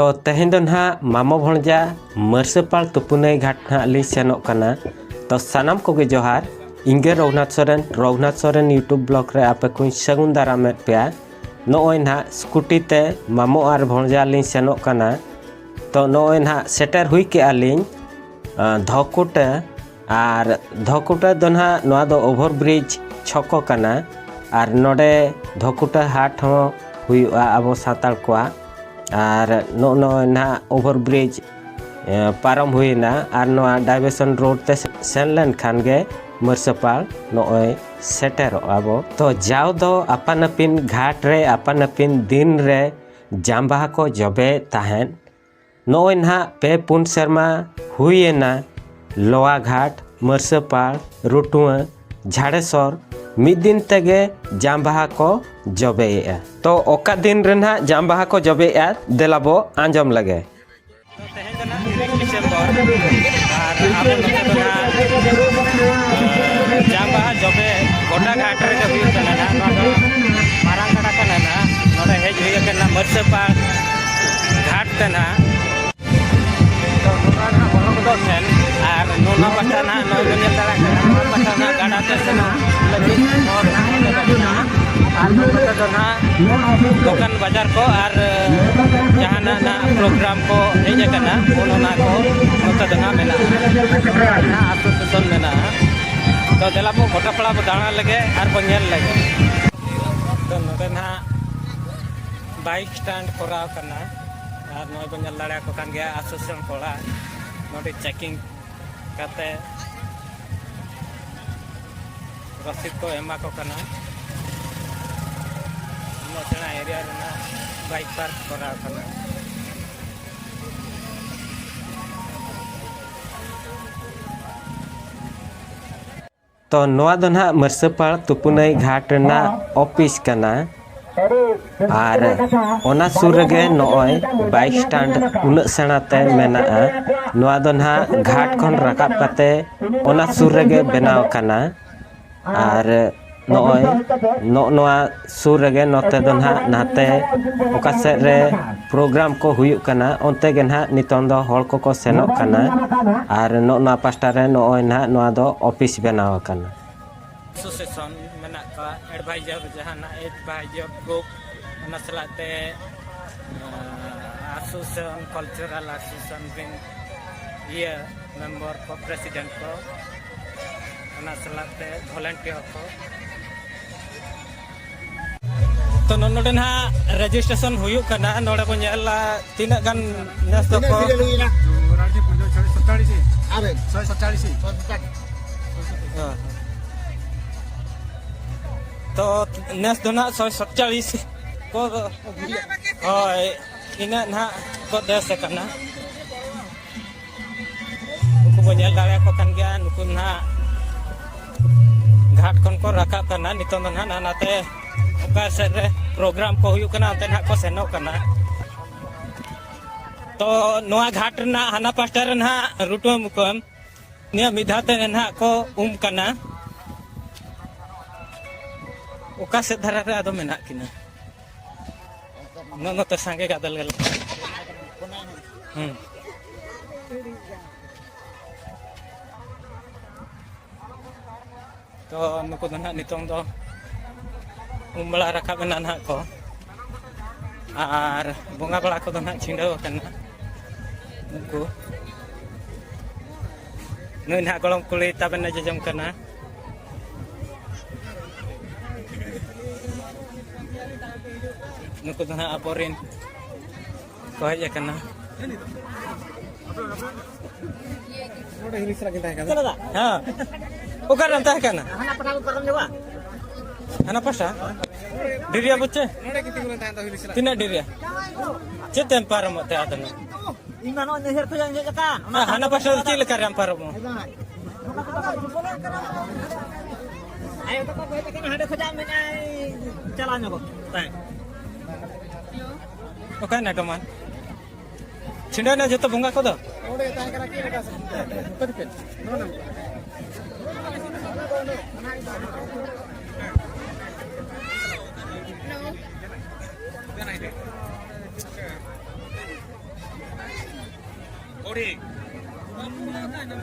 तो तेहेन दो ना मामो भणजा मरसेपाल तुपुनई घाट ना ली सेनोक कना तो सानाम कोगे जोहार इंगे रघुनाथ सोरेन यूट्यूब ब्लॉग रे आपे कुछ सगुन दाराम पे नोय ना स्कूटी ते मामो आर भणजा ली सेनोक कना तो नोय ना सेटर हुई के आलिन धकुटा आर धकुटा दो ना नोआ दो ओवर ब्रिज छको कना आर नोडे धकुटा हाट हो हुआ आबो साताल कोआ आर नोय ना ओवर ब्रिज पारम हुईना आर नोआ डाइवर्सन रोड ते सेनलेन खान गे मरसेपाल नोय सेटर आबो तो जाओ दो अपन अपिन घाट रे अपन अपिन दिन रे जाम्बा को जबे ताहेन नोय ना पे पुन शर्मा हुईना लोआ घाट मरसेपाल रुटुआ झाड़ेसर मिद दिन तेगे जाम्बा को जबे तो ओका दिन रे ना जाम्बा को जबे देलाबो आंजम लगे जाम्बा जबे गोटा घाट रे हुई कना ना मारांग गड़ा कना ना नोडे हेज हुई कना मरसेपाल घाट तना तो नोना बोलो को सेन आर नोना पटा ना नोय गने तरा कना पटा ना गाड़ा ते सेना लगी और ना आर नोना तो ना दुकान बाजार को आर जहाना ना प्रोग्राम को हेज कना ओना को नोता दना मेना ना एसोसिएशन मेना तो देला बो गोटा पड़ा बो दाना लगे आर बो नेल लगे तो नोडे ना बाइक स्टैंड कराव कना आर नोय बो नेल लाड़ा को कान गया एसोसिएशन कोला नोडे चेकिंग करते रसीद को एमा को कना नोचना एरिया रे ना बाइक पार्क कराव कना तो नोआ दो ना मरसेपाल तुपुनई घाट ना ऑफिस कना आर ओना सुर गे नोय बाइक स्टैंड उन सेनाते मेना नोआ दो ना घाट खन रकाब कते ओना सुर गे बनाव कना आर नोय नोआ सुर गे नोते दो ना नाते ओका से रे प्रोग्राम को हुयुक कना ओनते गे ना नितों दो हॉल को सेनोक कना आर नोना पास्टा रे नोय ना नोआ दो ऑफिस बनाव कना एसोसिएशन मेना का एडवाइजर जहाना एडवाइजर ग्रुप ओना सलाते एसोसिएशन कल्चरल एसोसिएशन बिन ये मेंबर को प्रेसिडेंट को ओना सलाते वॉलंटियर को तो नोडे ना रजिस्ट्रेशन हुयुक कना नोडे को नेला तीना गान नेस तो को राज्य 47 आबे 147 तो नेस दो ना 147 को होय इना ना को देस कना नुकु को नेल दाले को कान गया नुकु ना घाट खन को रखा कना नितों ना नाते ओका से रे प्रोग्राम को हुयुक कना ते ना को सेनो कना तो नोआ घाट ना हाना पास्टा रे ना रुटो मुकम निया मिधाते ना को कना ओका से धरा रे आदो मेना किना नो तो संगे गादल गल तो नुको ना नितों दो उमला रखा बना ना को आर बोंगा बड़ा को ना छिंडो कना नुको नई ना गलम कुली ताबेन जजम कना नुको ना अबोरिन को हेज कना नोडे हिलिस लगे ता कना हां ओकर नता कना हाना पटा करम जवा हाना पासा डिरिया बच्चे नोडे किति गुन ता हिलिस तिना डिरिया चेतन पारम ते आदन इना नो नेहर को जंग जका हाना पासा चिल करम पारम आयो तो को हेते कना हडे खजा में चला नको ता ओका ना कमान छिंडा ना जतो बंगा को दो ओडे ता करा की लगा पे नो ना तो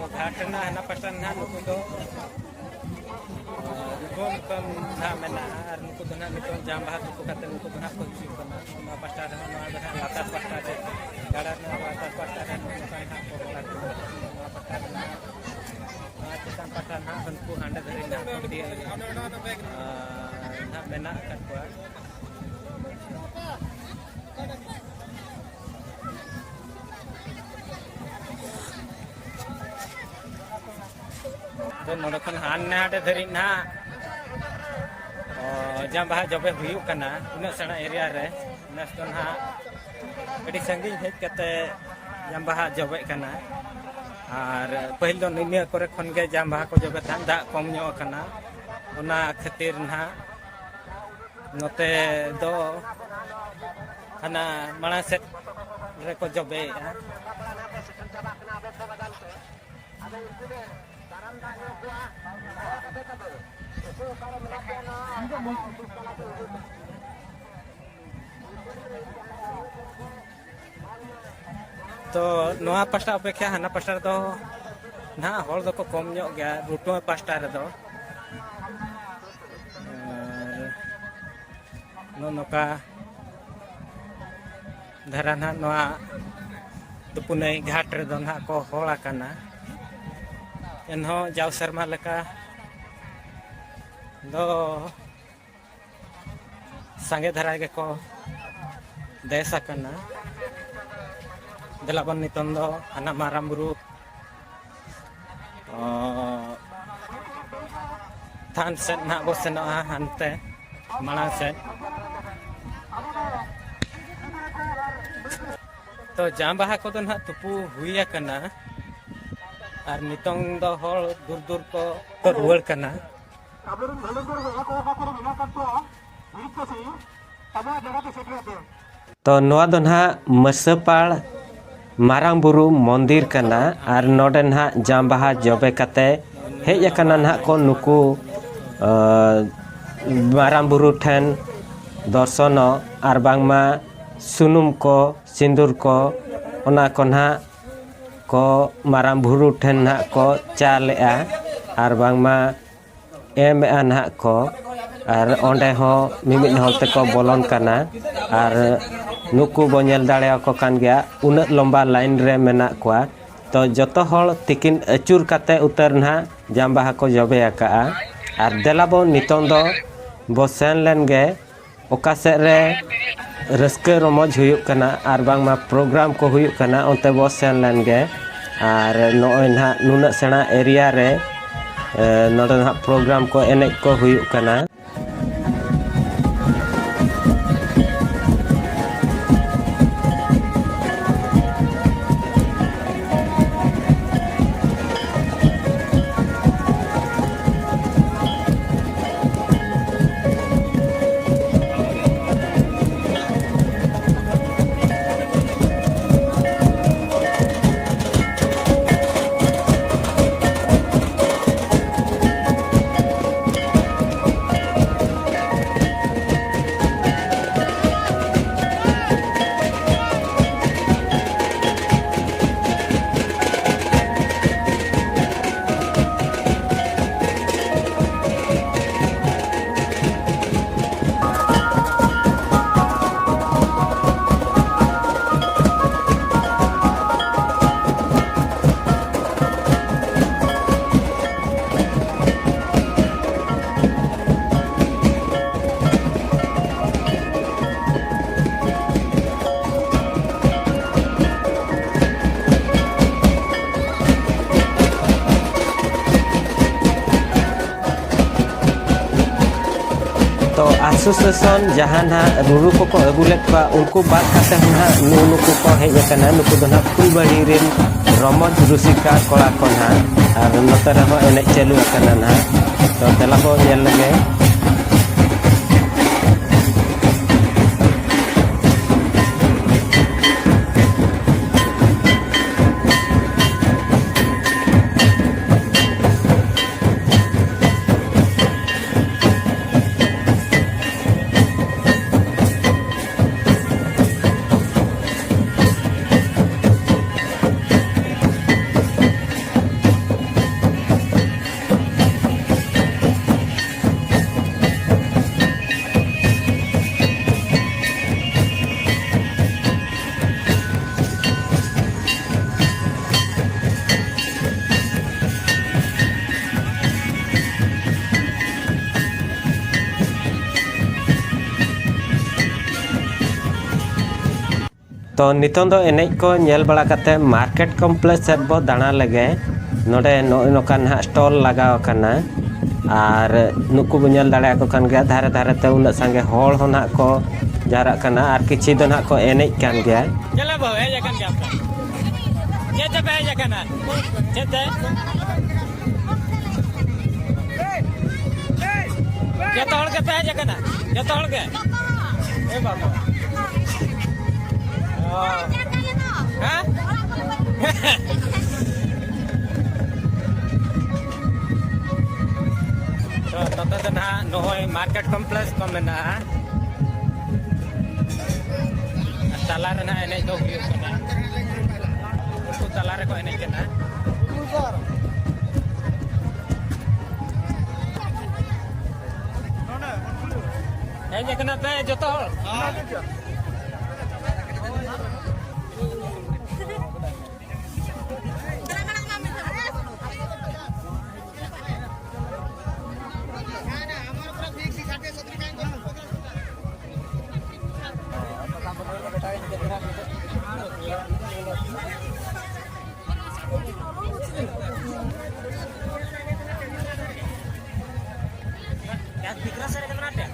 घाट ना हना पटन ना नुकु दो रिबन कम ना मेना और नुकु दो ना नितों जाम बाहर नुकु कते नुकु दो ना को हिजुग कना ना पास्टा रे ना लातार पास्टा रे गाड़ा ना लातार पास्टा रे नुकु kan ना को बोला ना पास्टा ना चितान पास्टा ना हनको हांडे धरी ना को दिया ना मेना kan को तो नोडखन हान हाटे धरी ना जाम बाहा जबे हुयुक कना उना सणा एरिया रे नस तो ना अडी संगी हेज कते जाम बाहा जबे कना और पहिल दो निने करे खन गे जाम बाहा को जबे तान दा कम न्यो कना उना खातिर ना नोते दो हना मणा सेट रे को जबे तो नोआ पास्टा अपेक्षा हाना पास्टा दो ना हॉल दो को कम न्यो गया रुटो पास्टा रे दो नो नोका धरा ना नोआ तुपुने घाट रे दो ना को होला कना एनहो जाव शर्मा लेका दो संगे धरा के को देसा कना दलाबन नितन दो हना माराम बुरु थान से ना बसनो हनते माला से तो जाम बाहा को ना तुपु हुइया कना और नितंग दो हल दूर दूर को तो रुआड़ कना तो नोआ दो ना मसपाड़ मारांग बुरु मंदिर कना और नोडे ना जाम बाहा जबे कते हेज कना ना को नुकु मारांग बुरु ठेन दर्शन और बांगमा सुनुम को सिंदूर को ओना को ना को मारांग बुरु ठेन ना को चालेआ और बांगमा एम ना को और ओंडे हो मिमिद हल ते को बोलन कना और नुकु बोनेल दाड़े को कान गया उना लंबा लाइन रे मेना कोआ तो जतो हल तिकिन अचुर कते उतर ना जाम बाहा को जबे आका और देलाबो नितों दो बो सेन लेन गे ओका से रे रस्के रमज हुयुक कना और बांगमा प्रोग्राम को हुयुक कना ओंते बो सेन लेन गे और नोय ना नुना सेना एरिया रे नोडे ना प्रोग्राम को एनेज को हुयुक कना तो एसोसिएशन जहाँ ना रुरु को अगुलेट का उनको बात करते हैं ना नुकु को हेज कना नुकु दो ना फुलबाड़ी रेन रमज रुसिका कोड़ा को ना और नोते रहो एने चालू कना ना तो तेला को नेल लगे तो नितों दो एनेज को नेल बड़ा कते मार्केट कॉम्प्लेक्स सेट बो दाना लगे नोडे नोकान हा स्टॉल लगाव कना और नुकु बो नेल दाड़े को कान गया धारे धारे ते उन संगे होड़ हो ना को जारा कना और किछि दो ना को एनेज कान गया चला बो हे जकन के आपका जेते पे जकन जेते ये तोड़ के पे जकन ये तोड़ के ए बाबा हां तो ना नोय मार्केट कॉम्प्लेक्स को मेना ताला रे ना एने दो हुयो कना उनको ताला रे को एने कना ए जकना पे जतो हां क्या दिखरा सर कितना पे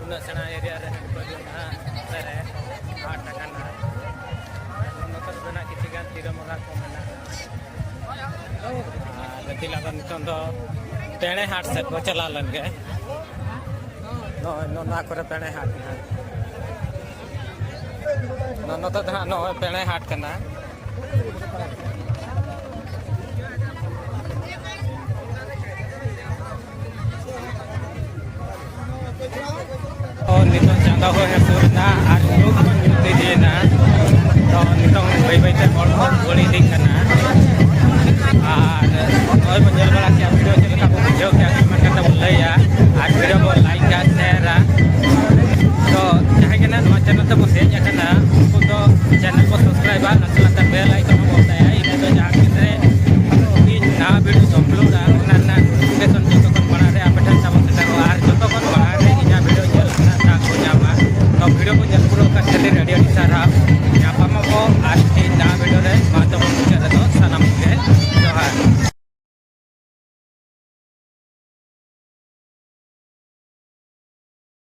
नो सेना एरिया रे बजुना रे 8 टका ना नतर बना किछि गान तीर मगा को मेना रति लागन नितन दो पेणे हाट से को चला लन गे नो ना करे पेणे हाट नो तो धा नो पेणे हाट कना और नितन चांदा हो है पुरना आज लोग जुते दिए ना तो नितन भाई भाई ते और गोली दिखना और ओय मंजल बड़ा के वीडियो